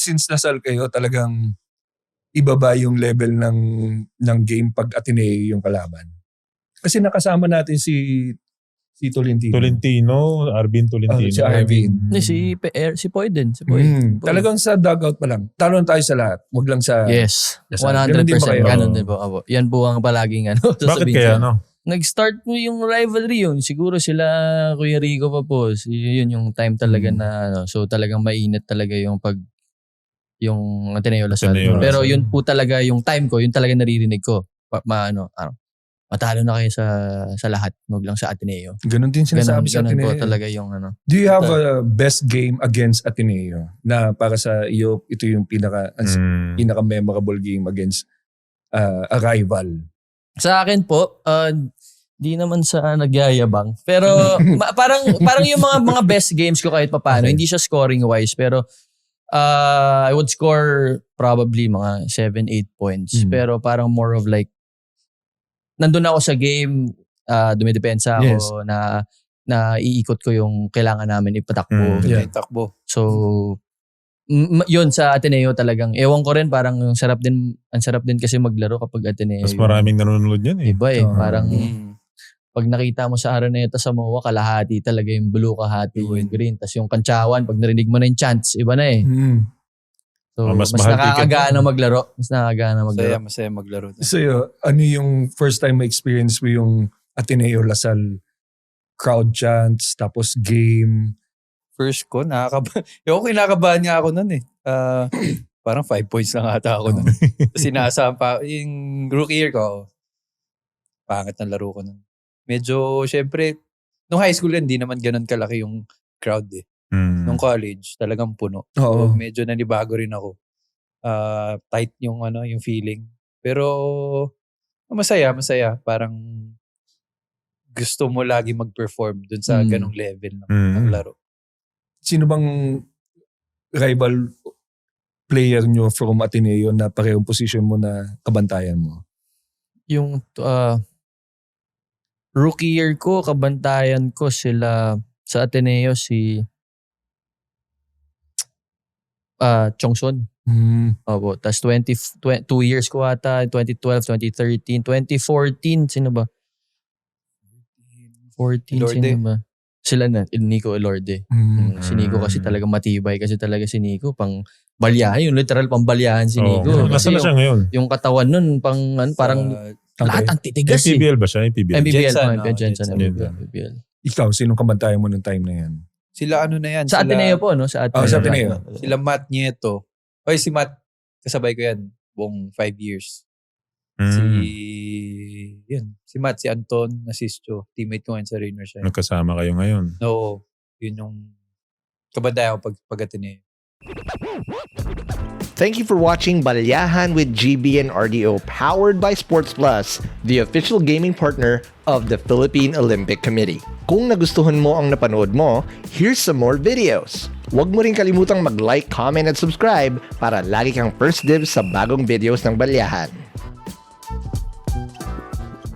since nasal kayo, talagang ibaba yung level ng game pag Ateneo yung kalaban? Kasi nakasama natin si Tolentino. Arvin Tolentino. Si Arvin. Si Poy din. Si Poy. Talagang sa dugout pa lang. Talo tayo sa lahat. Wag lang sa... Yes. Dasal. 100%. Ganun Ganun din po. Yan po ang palaging Bakit kaya, no? Nag-start mo yung rivalry yun. Siguro sila, Kuya Rico pa po. Yun yung time talaga na so talagang mainit talaga yung yung Ateneo Lasal. Pero yun po talaga yung time ko, yun talaga naririnig ko. Matalo na kayo sa lahat, wag lang sa Ateneo. Ganun din sinasabi sa Ateneo. Po talaga yung Do you have a best game against Ateneo na para sa iyo ito yung pinaka-memorable game against a rival? Sa akin po, di naman sa nagyayabang. Pero parang yung mga best games ko kahit papaano, hindi siya scoring wise, pero I would score probably mga 7-8 points. Pero parang more of like nandun ako sa game, dumidepensa ako na iikot ko yung kailangan namin ipatakbo. Takbo. So, yun sa Ateneo talagang, ewan ko rin, parang ang sarap din kasi maglaro kapag Ateneo. Mas maraming nanonood yan eh. Iba parang pag nakita mo sa Araneta sa MOA, kalahati talaga yung blue, kahati yung green. Tapos yung Kantsawan, pag narinig mo na yung chants, iba na eh. So, mas nakakagana maglaro. Masaya maglaro. So, ano yung first time ma-experience mo yung Ateneo Lasal crowd chants, tapos game? First ko, kinakabahan nga ako nun eh. Parang 5 points lang ata ako nun. Sinasama pa. Yung rookie year ko, pangit ng laro ko nun. Medyo, syempre, nung high school hindi naman ganun kalaki yung crowd eh. Nung college, talagang puno. So, medyo nanibago rin ako. Tight yung feeling. Pero, masaya. Parang gusto mo lagi mag-perform dun sa ganung level ng laro. Sino bang rival player nyo from Ateneo na parehong position mo na kabantayan mo? Yung rookie year ko, kabantayan ko sila sa Ateneo si Chongson. Opo. Tapos 2 years ko ata, 2012, 2013, 2014, sino ba? 14, Elorde. sino ba? Sila na, Nico Elorde. Si Nico kasi talaga matibay kasi talaga si Nico pang balyahan, yung literal pang balyahan si Nico. Nasaan na siya ngayon? Yung katawan nun, parang lahat ang titigas eh. MPBL ba siya? MPBL. Jensen. Ikaw, sinong kabantayan mo nung time na yan? Sila na yan. Sa Ateneo po, no? Sa Ateneo. Sa Ateneo. Sila Matt Nieto. Si Matt, kasabay ko yan buong 5 years. Si Matt, si Anton Nasischo, teammate ko ngayon sa Rainier siya. Nagkasama kayo ngayon? No, yun yung kabantayan ko pag Ateneo. Thank you for watching Balyahan with GB and RDO, powered by Sports Plus, the official gaming partner of the Philippine Olympic Committee. Kung nagustuhan mo ang napanood mo, here's some more videos. Huwag mo rin kalimutang mag-like, comment at subscribe para lagi kang first dibs sa bagong videos ng Balyahan.